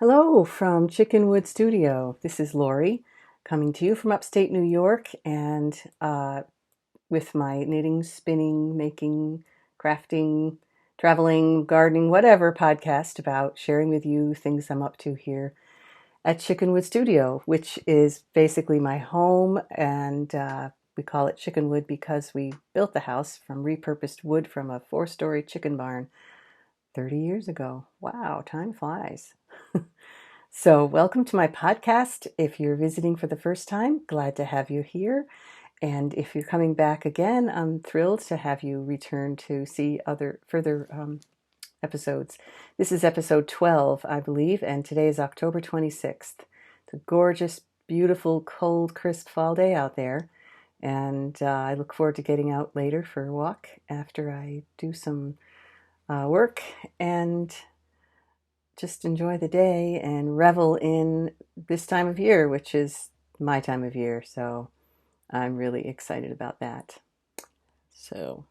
Hello from Chickenwood Studio. This is Lori coming to you from upstate New York and with my knitting, spinning, making, crafting, traveling, gardening, whatever podcast about sharing with you things I'm up to here at Chickenwood Studio, which is basically my home. And we call it Chickenwood because we built the house from repurposed wood from a 4-story chicken barn 30 years ago. Wow, time flies. So, welcome to my podcast. If you're visiting for the first time, glad to have you here. And if you're coming back again, I'm thrilled to have you return to see further episodes. This is episode 12, I believe, and today is October 26th. It's a gorgeous, beautiful, cold, crisp fall day out there. And I look forward to getting out later for a walk after I do some work and just enjoy the day and revel in this time of year, which is my time of year. So I'm really excited about that. So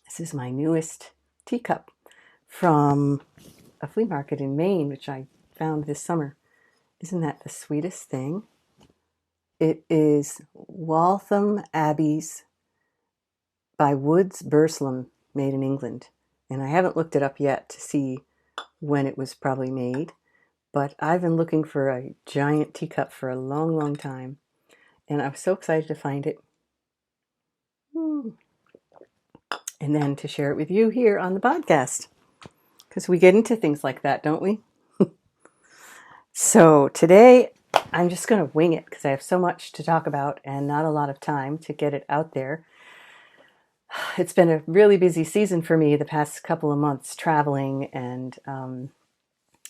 this is my newest teacup from a flea market in Maine, which I found this summer. Isn't that the sweetest thing? It is Waltham Abbeys by Woods Burslem, made in England. And I haven't looked it up yet to see when it was probably made, but I've been looking for a giant teacup for a long, long time, and I was so excited to find it. And then to share it with you here on the podcast, because we get into things like that, don't we? So today, I'm just going to wing it because I have so much to talk about and not a lot of time to get it out there. It's been a really busy season for me the past couple of months traveling and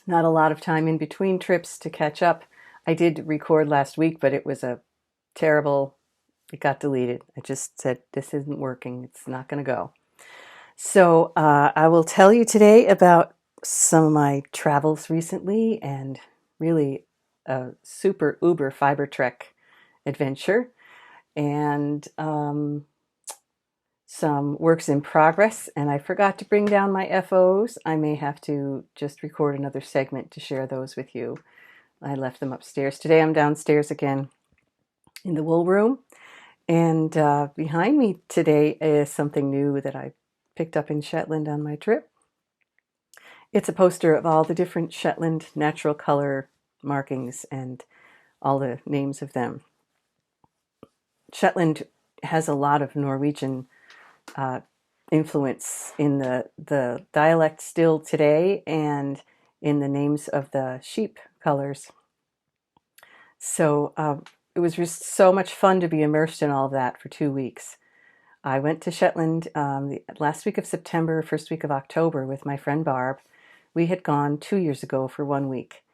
not a lot of time in between trips to catch up. I did record last week, but it was it got deleted. I just said, this isn't working. It's not going to go. So I will tell you today about some of my travels recently and really a super uber fiber trek adventure and some works in progress, and I forgot to bring down my FOs. I may have to just record another segment to share those with you. I left them upstairs. Today I'm downstairs again in the wool room, and behind me today is something new that I picked up in Shetland on my trip. It's a poster of all the different Shetland natural color markings and all the names of them. Shetland has a lot of Norwegian influence in the dialect still today and in the names of the sheep colors. So it was just so much fun to be immersed in all of that for 2 weeks. I went to Shetland the last week of September, first week of October with my friend Barb. We had gone 2 years ago for 1 week,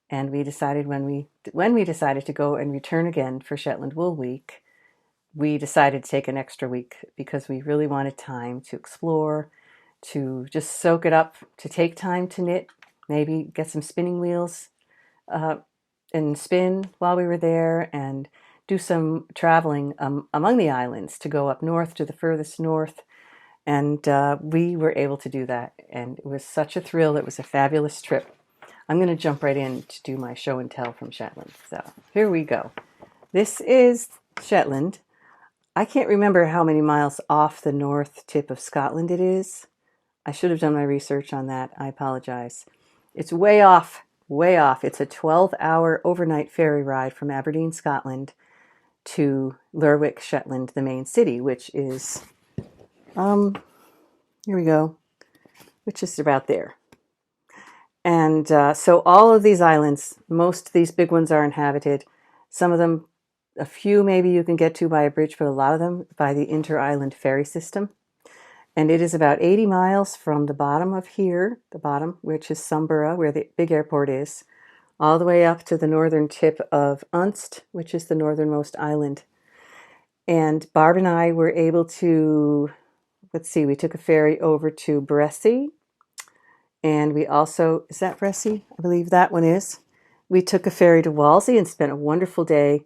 and we decided when we decided to go and return again for Shetland Wool Week, we decided to take an extra week because we really wanted time to explore, to just soak it up, to take time to knit, maybe get some spinning wheels and spin while we were there, and do some traveling among the islands to go up north to the furthest north. And we were able to do that, and it was such a thrill. It was a fabulous trip. I'm going to jump right in to do my show and tell from Shetland. So here we go. This is Shetland. I can't remember how many miles off the north tip of Scotland it is. I should have done my research on that. I apologize. It's way off, way off. It's a 12-hour overnight ferry ride from Aberdeen, Scotland to Lerwick, Shetland, the main city, which is, here we go, which is about there. And so all of these islands, most of these big ones are inhabited. Some of them, a few maybe you can get to by a bridge, but a lot of them by the inter-island ferry system. And it is about 80 miles from the bottom of here, the bottom, which is Sumborough, where the big airport is, all the way up to the northern tip of Unst, which is the northernmost island. And Barb and I were able to, we took a ferry over to Bressie. And we also, is that Bressie? I believe that one is. We took a ferry to Walsey and spent a wonderful day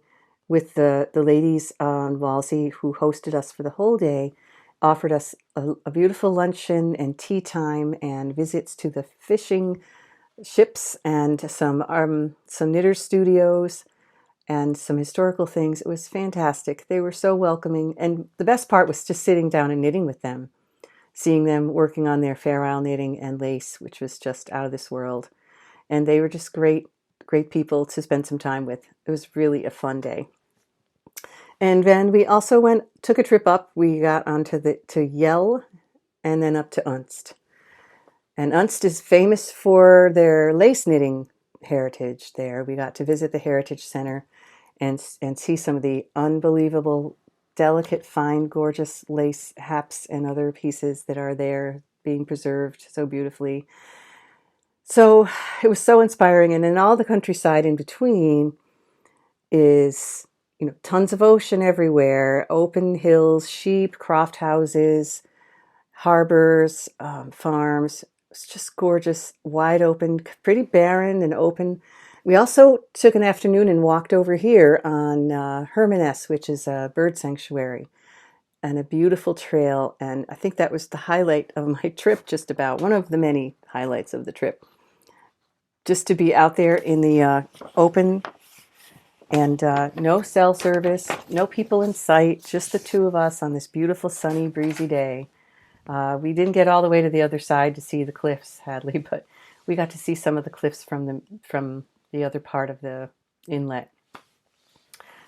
with the ladies on Walsey who hosted us for the whole day. offered us a beautiful luncheon and tea time and visits to the fishing ships and some knitter studios and some historical things. It was fantastic. They were so welcoming, and the best part was just sitting down and knitting with them, seeing them working on their Fair Isle knitting and lace, which was just out of this world. And they were just great people to spend some time with. It was really a fun day. And then we also took a trip up. We got to Yell and then up to Unst. And Unst is famous for their lace knitting heritage there. We got to visit the Heritage Center and see some of the unbelievable, delicate, fine, gorgeous lace haps and other pieces that are there being preserved so beautifully. So it was so inspiring. And then all the countryside in between is, tons of ocean everywhere, open hills, sheep, croft houses, harbors, farms. It's just gorgeous, wide open, pretty barren and open. We also took an afternoon and walked over here on Hermaness, which is a bird sanctuary, and a beautiful trail. And I think that was the highlight of my trip, just about one of the many highlights of the trip. Just to be out there in the open, and no cell service, no people in sight, just the two of us on this beautiful, sunny, breezy day. We didn't get all the way to the other side to see the cliffs, Hadley, but we got to see some of the cliffs from the other part of the inlet.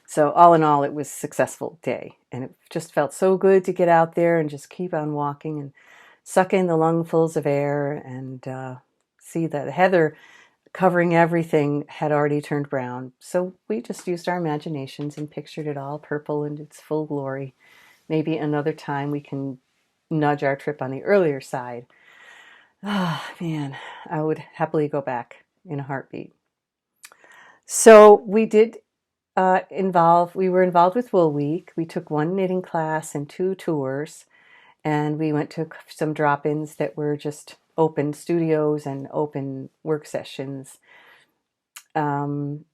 So all in all, it was a successful day, and it just felt so good to get out there and just keep on walking and suck in the lungfuls of air and see that the heather covering everything had already turned brown. So we just used our imaginations and pictured it all purple in its full glory. Maybe another time we can nudge our trip on the earlier side. Ah, man, I would happily go back in a heartbeat. So we were involved with Wool Week. We took one knitting class and 2 tours, and we went to some drop-ins that were just open studios and open work sessions. And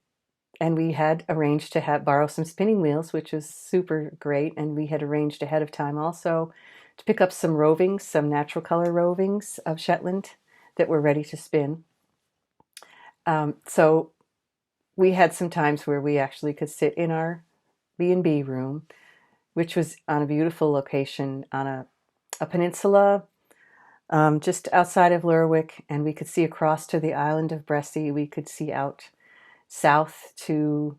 we had arranged to borrow some spinning wheels, which was super great. And we had arranged ahead of time also to pick up some natural color rovings of Shetland that were ready to spin. So we had some times where we actually could sit in our B&B room, which was on a beautiful location on a peninsula just outside of Lerwick, and we could see across to the island of Bressie. We could see out south to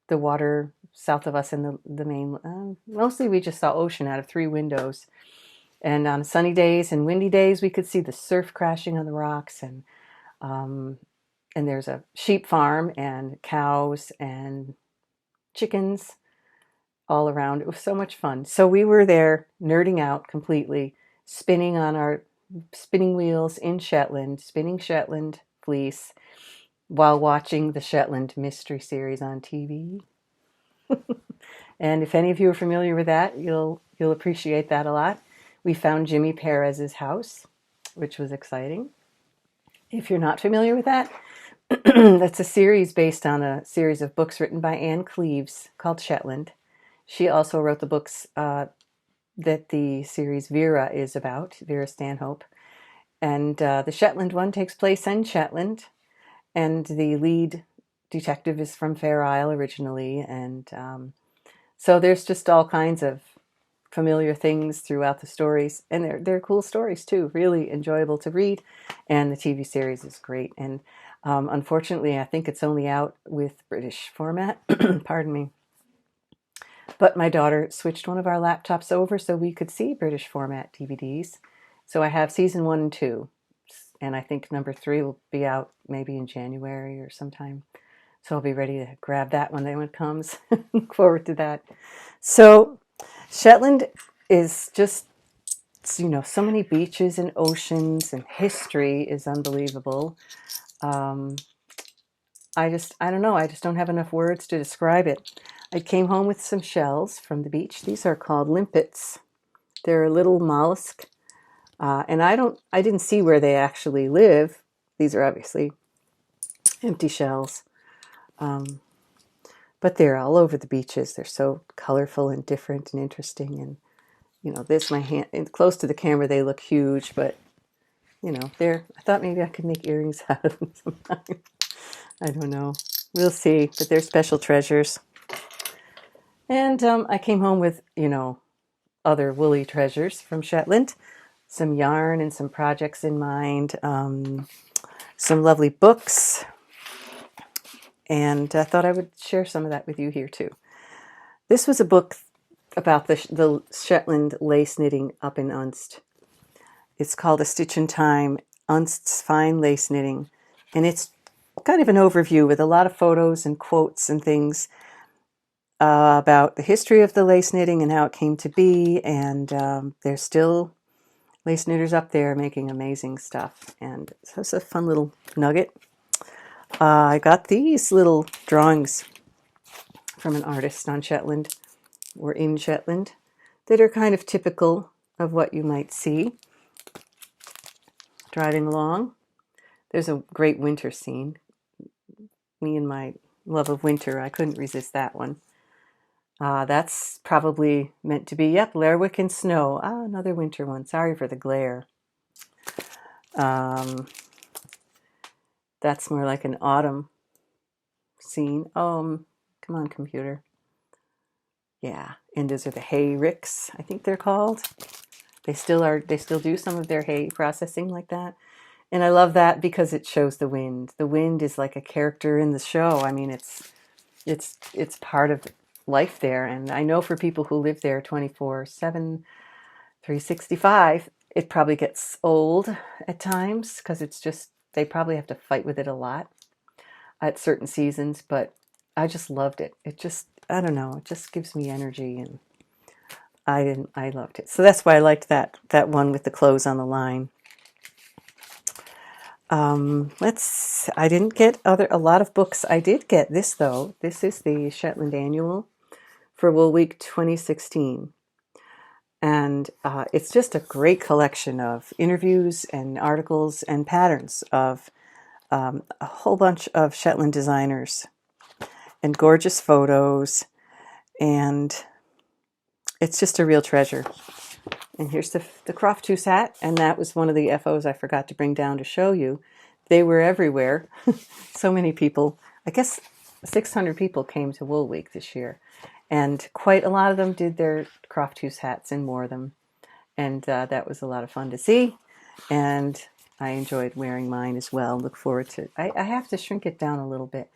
the water south of us in the main. Mostly we just saw ocean out of 3 windows. And on sunny days and windy days, we could see the surf crashing on the rocks, and there's a sheep farm and cows and chickens all around. It was so much fun. So we were there nerding out completely, spinning on our spinning wheels in Shetland, spinning Shetland fleece while watching the Shetland Mystery Series on TV. And if any of you are familiar with that, you'll appreciate that a lot. We found Jimmy Perez's house, which was exciting. If you're not familiar with that, that's a series based on a series of books written by Anne Cleves called Shetland. She also wrote the books that the series Vera is about, Vera Stanhope. And the Shetland one takes place in Shetland, and the lead detective is from Fair Isle originally. And so there's just all kinds of familiar things throughout the stories, and they're cool stories too, really enjoyable to read, and the TV series is great. And unfortunately, I think it's only out with British format. Pardon me. But my daughter switched one of our laptops over so we could see British format DVDs. So I have season 1 and 2, and I think number 3 will be out maybe in January or sometime. So I'll be ready to grab that when it comes. Look forward to that. So Shetland is just, so many beaches and oceans, and history is unbelievable. I don't know. I just don't have enough words to describe it. I came home with some shells from the beach. These are called limpets. They're a little mollusk. And I didn't see where they actually live. These are obviously empty shells. But they're all over the beaches. They're so colorful and different and interesting. And you know, this, my hand, and close to the camera, they look huge, but you know, I thought maybe I could make earrings out of them sometime. I don't know. We'll see, but they're special treasures. And I came home with, you know, other woolly treasures from Shetland, some yarn and some projects in mind, some lovely books, and I thought I would share some of that with you here too. This was a book about the Shetland lace knitting up in Unst. It's called A Stitch in Time, Unst's Fine Lace Knitting, and it's kind of an overview with a lot of photos and quotes and things about the history of the lace knitting and how it came to be, and there's still lace knitters up there making amazing stuff, and so it's a fun little nugget. I got these little drawings from an artist on Shetland, or in Shetland, that are kind of typical of what you might see driving along. There's a great winter scene. Me and my love of winter, I couldn't resist that one. That's probably meant to be, yep, Lerwick and snow. Another winter one. Sorry for the glare. That's more like an autumn scene. Come on, computer. Yeah, and those are the hay ricks, I think they're called. They still do some of their hay processing like that. And I love that because it shows the wind. The wind is like a character in the show. I mean, it's part of life there. And I know for people who live there 24/7, 365, it probably gets old at times because they probably have to fight with it a lot at certain seasons. But I just loved it. I don't know, it just gives me energy, and I loved it. So that's why I liked that one with the clothes on the line. I didn't get a lot of books. I did get this though. This is the Shetland Annual for Wool Week 2016. And it's just a great collection of interviews and articles and patterns of a whole bunch of Shetland designers and gorgeous photos. And it's just a real treasure. And here's the Croftus hat, and that was one of the FOs I forgot to bring down to show you. They were everywhere. So many people. I guess 600 people came to Wool Week this year, and quite a lot of them did their Croftus hats and wore them. And that was a lot of fun to see, and I enjoyed wearing mine as well. Look forward to it. I have to shrink it down a little bit.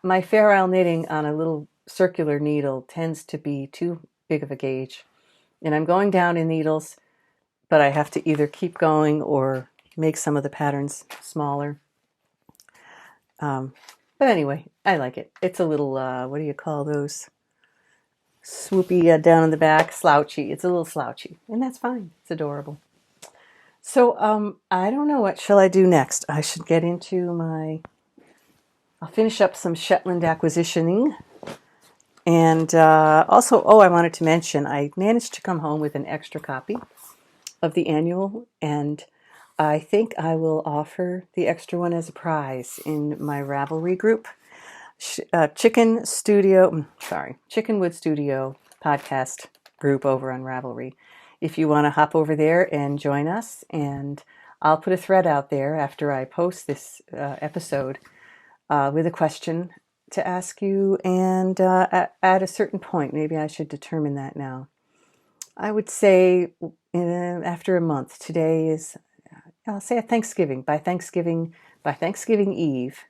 My Fair Isle knitting on a little circular needle tends to be too big of a gauge. And I'm going down in needles, but I have to either keep going or make some of the patterns smaller. But anyway, I like it. It's a little, what do you call those? Swoopy down in the back, slouchy. It's a little slouchy, and that's fine. It's adorable. So I don't know, what shall I do next? I should get into I'll finish up some Shetland acquisitioning. And also, I wanted to mention, I managed to come home with an extra copy of the annual, and I think I will offer the extra one as a prize in my Ravelry group, Chickenwood Studio podcast group over on Ravelry. If you want to hop over there and join us, and I'll put a thread out there after I post this episode with a question to ask you, and at a certain point, maybe I should determine that now. I would say after a month. Today is, I'll say at Thanksgiving. By Thanksgiving Eve,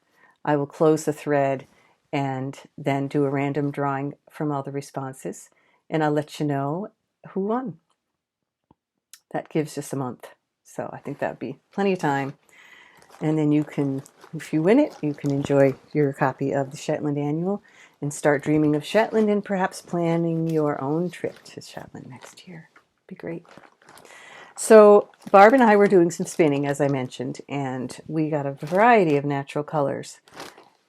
I will close the thread and then do a random drawing from all the responses, and I'll let you know who won. That gives just a month, so I think that would be plenty of time. And then you can, if you win it, you can enjoy your copy of the Shetland Annual and start dreaming of Shetland and perhaps planning your own trip to Shetland next year. Be great. So Barb and I were doing some spinning, as I mentioned, and we got a variety of natural colors.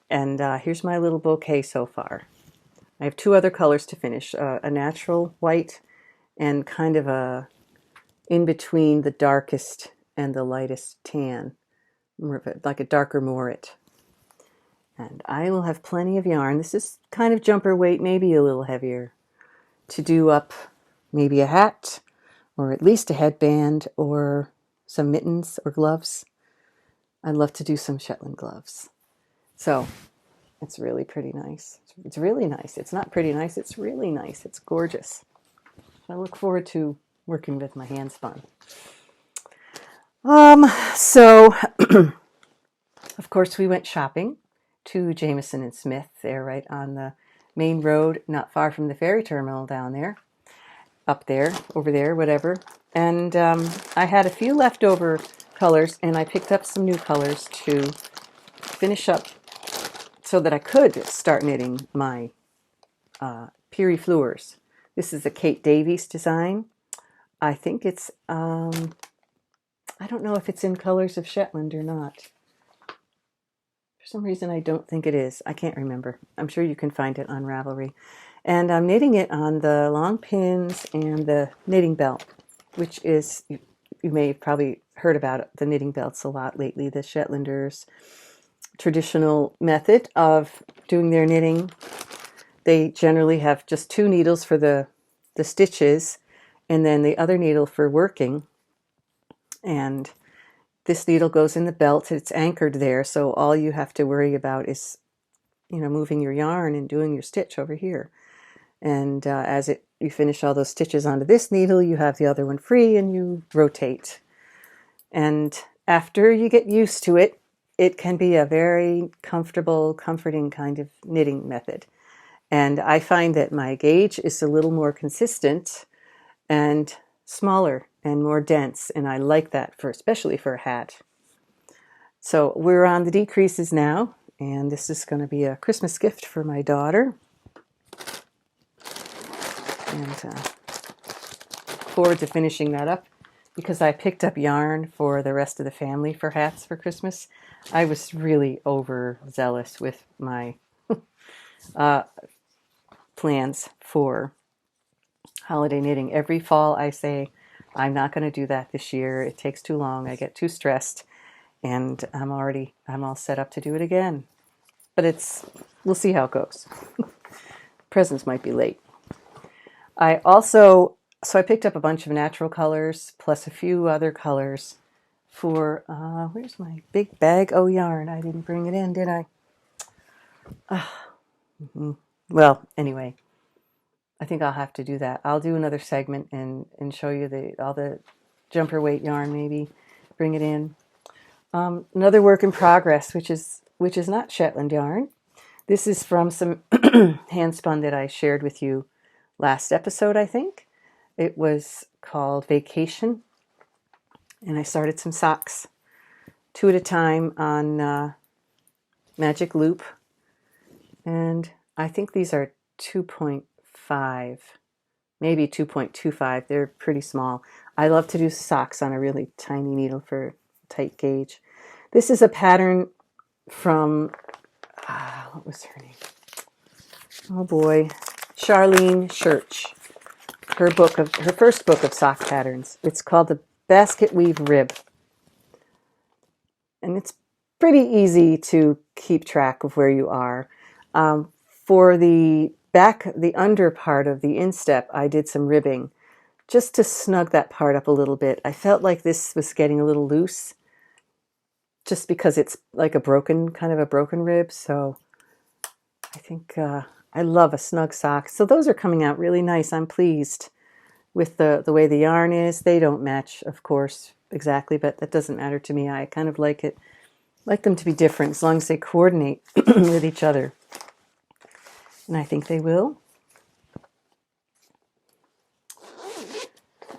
And here's my little bouquet so far. I have two other colors to finish, a natural white and kind of a in between the darkest and the lightest tan. Like a darker moret. And I will have plenty of yarn. This is kind of jumper weight, maybe a little heavier, to do up maybe a hat, or at least a headband, or some mittens or gloves. I'd love to do some Shetland gloves. So it's really pretty nice. It's really nice. It's not pretty nice, it's really nice. It's gorgeous. I look forward to working with my hand spun. So of course we went shopping to Jameson and Smith. They're right on the main road, not far from the ferry terminal down there, up there, over there, whatever. And I had a few leftover colors, and I picked up some new colors to finish up so that I could start knitting my Piri Fleurs. This is a Kate Davies design. I think it's, I don't know if it's in colors of Shetland or not. For some reason, I don't think it is. I can't remember. I'm sure you can find it on Ravelry. And I'm knitting it on the long pins and the knitting belt, which is, you may have probably heard about the knitting belts a lot lately, the Shetlanders' traditional method of doing their knitting. They generally have just 2 needles for the stitches, and then the other needle for working. And this needle goes in the belt. It's anchored there, so all you have to worry about is, moving your yarn and doing your stitch over here. And as you finish all those stitches onto this needle, you have the other one free, and you rotate. And after you get used to it, it can be a very comfortable, comforting kind of knitting method. And I find that my gauge is a little more consistent and smaller and more dense, and I like that, especially for a hat. So we're on the decreases now, and this is going to be a Christmas gift for my daughter. And forward to finishing that up, because I picked up yarn for the rest of the family for hats for Christmas. I was really overzealous with my plans for holiday knitting. Every fall I say, I'm not going to do that this year. It takes too long. I get too stressed, and I'm all set up to do it again. But we'll see how it goes. Presents might be late. So I picked up a bunch of natural colors plus a few other colors for, where's my big bag? Oh, yarn. I didn't bring it in, did I? Well, anyway, I think I'll have to do that. I'll do another segment and show you all the jumper weight yarn, maybe bring it in. Another work in progress, which is not Shetland yarn. This is from some hand spun that I shared with you last episode, I think. It was called Vacation, and I started some socks, 2 at a time on Magic Loop, and I think these are 2.5, maybe 2.25. They're pretty small. I love to do socks on a really tiny needle for tight gauge. This is a pattern from, what was her name? Oh boy, Charlene Church. Her first book of sock patterns. It's called the Basket Weave Rib. And it's pretty easy to keep track of where you are. For the under part of the instep, I did some ribbing just to snug that part up a little bit. I felt like this was getting a little loose just because it's like kind of a broken rib. So I think I love a snug sock. So those are coming out really nice. I'm pleased with the way the yarn is. They don't match, of course, exactly, but that doesn't matter to me. I kind of like them to be different as long as they coordinate with each other. And I think they will.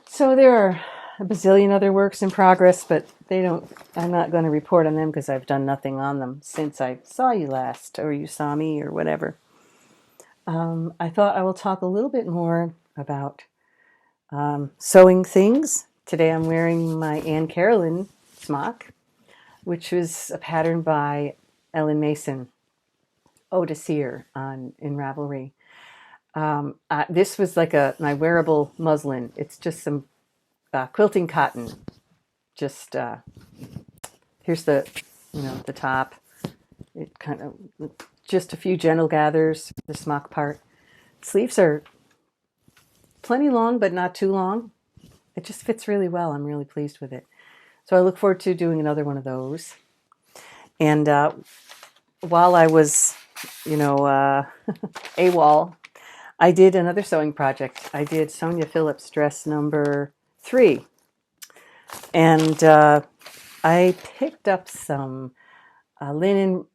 So there are a bazillion other works in progress, but I'm not going to report on them because I've done nothing on them since I saw you last, or you saw me, or whatever. I thought I will talk a little bit more about sewing things. Today I'm wearing my Anne Carolyn smock, which was a pattern by Ellen Mason, Eau de Cire in Ravelry. This was like my wearable muslin. It's just some quilting cotton. Just here's the top. It kind of just a few gentle gathers, the smock part. Sleeves are plenty long, but not too long. It just fits really well. I'm really pleased with it. So I look forward to doing another one of those. And while I was, AWOL, I did another sewing project. I did Sonia Phillips dress number 3. And I picked up some linen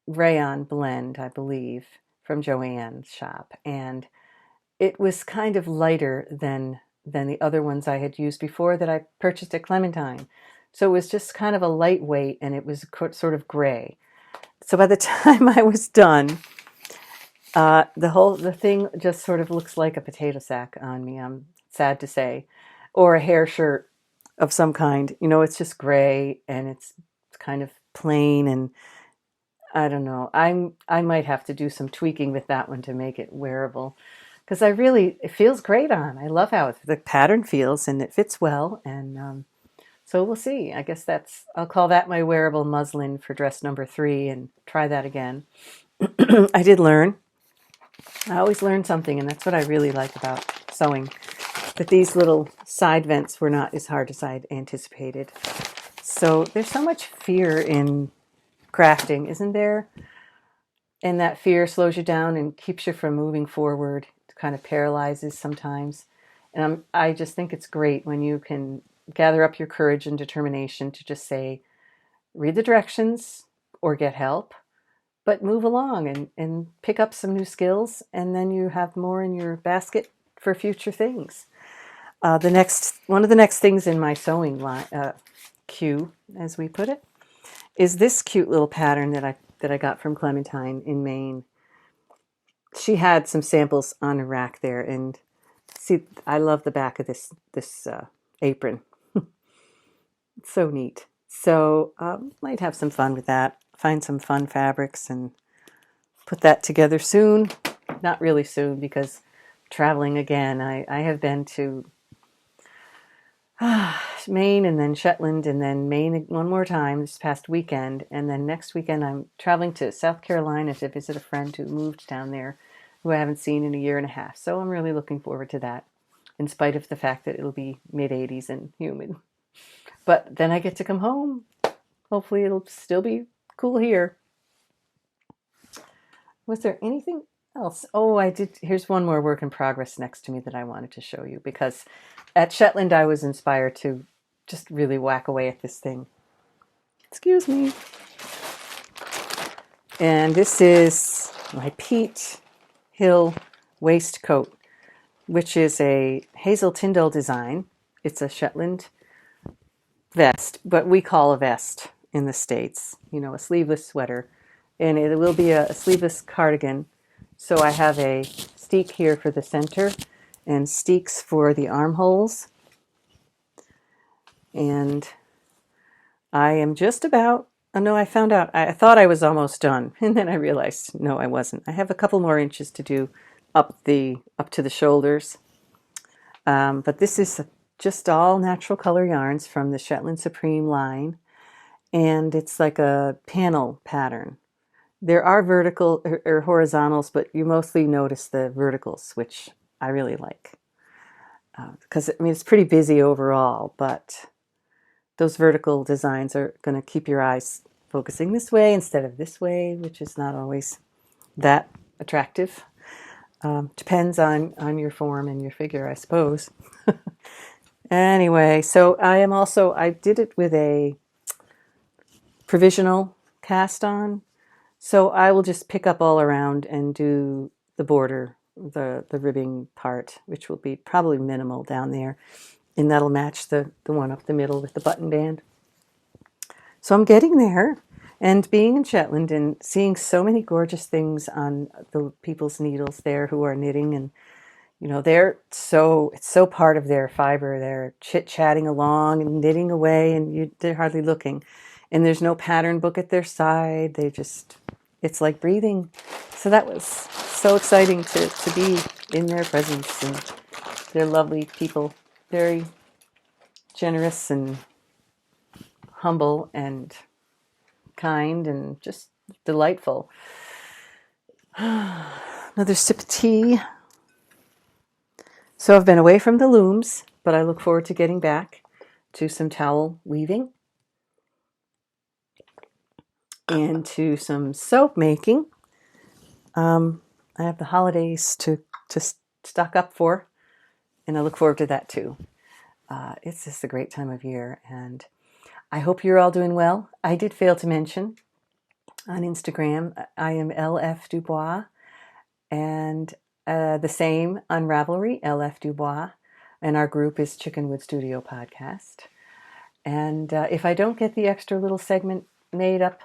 rayon blend, I believe, from Joann's shop. And it was kind of lighter than the other ones I had used before that I purchased at Clementine. So it was just kind of a lightweight, and it was sort of gray. So by the time I was done, the thing just sort of looks like a potato sack on me. I'm sad to say, or a hair shirt of some kind. It's just gray and it's kind of plain, and I don't know. I might have to do some tweaking with that one to make it wearable, because it feels great on. I love how the pattern feels, and it fits well. And so we'll see. I guess I'll call that my wearable muslin for dress number 3 and try that again. I did learn. I always learn something, and that's what I really like about sewing, that these little side vents were not as hard as I'd anticipated. So there's so much fear in crafting, isn't there? And that fear slows you down and keeps you from moving forward. It kind of paralyzes sometimes. And I just think it's great when you can gather up your courage and determination to just say, read the directions or get help, but move along and pick up some new skills, and then you have more in your basket for future things. One of the next things in my sewing queue, as we put it, is this cute little pattern that I got from Clementine in Maine. She had some samples on a rack there, and see, I love the back of this apron. It's so neat. So might have some fun with that. Find some fun fabrics and put that together soon. Not really soon, because traveling again. I have been to Maine and then Shetland and then Maine one more time this past weekend. And then next weekend I'm traveling to South Carolina to visit a friend who moved down there, who I haven't seen in a year and a half. So I'm really looking forward to that, in spite of the fact that it'll be mid-80s and humid. But then I get to come home. Hopefully it'll still be cool here. Was there anything else? Oh, here's one more work in progress next to me that I wanted to show you, because at Shetland I was inspired to just really whack away at this thing. Excuse me. And this is my Pt.1 waistcoat, which is a Hazel Tyndall design. It's a Shetland vest, but we call a vest in the States, a sleeveless sweater. And it will be a sleeveless cardigan. So I have a steek here for the center and steeks for the armholes. And I am just about, no, I found out, I thought I was almost done. And then I realized, no, I wasn't. I have a couple more inches to do up to the shoulders. But this is just all natural color yarns from the Shetland Supreme line. And it's like a panel pattern. There are vertical or horizontals, but you mostly notice the verticals, which I really like. Because, it's pretty busy overall, but those vertical designs are going to keep your eyes focusing this way instead of this way, which is not always that attractive. Depends on your form and your figure, I suppose. Anyway, so I did it with a provisional cast on. So I will just pick up all around and do the border, the ribbing part, which will be probably minimal down there. And that'll match the one up the middle with the button band. So I'm getting there, and being in Shetland and seeing so many gorgeous things on the people's needles there who are knitting, and it's so part of their fiber. They're chit-chatting along and knitting away, and they're hardly looking. And there's no pattern book at their side. It's like breathing. So that was so exciting to be in their presence. And they're lovely people, very generous and humble and kind and just delightful. Another sip of tea. So I've been away from the looms, but I look forward to getting back to some towel weaving and to some soap making. I have the holidays to stock up for, and I look forward to that too. It's just a great time of year, and I hope you're all doing well. I did fail to mention on Instagram, I am LF Dubois, and the same on Ravelry, LF Dubois, and our group is Chickenwood Studio Podcast. And if I don't get the extra little segment made up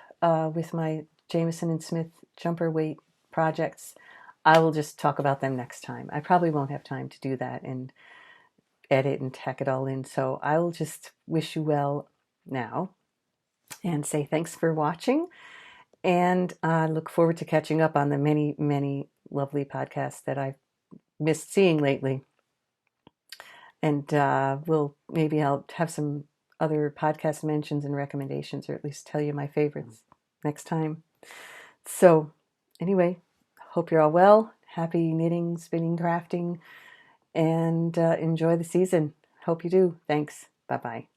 with my Jameson and Smith jumper weight projects, I will just talk about them next time. I probably won't have time to do that and edit and tack it all in. So I will just wish you well now and say thanks for watching. And I look forward to catching up on the many, many lovely podcasts that I've missed seeing lately. And maybe I'll have some other podcast mentions and recommendations, or at least tell you my favorites next time. So anyway, hope you're all well. Happy knitting, spinning, crafting, and enjoy the season. Hope you do. Thanks. Bye-bye.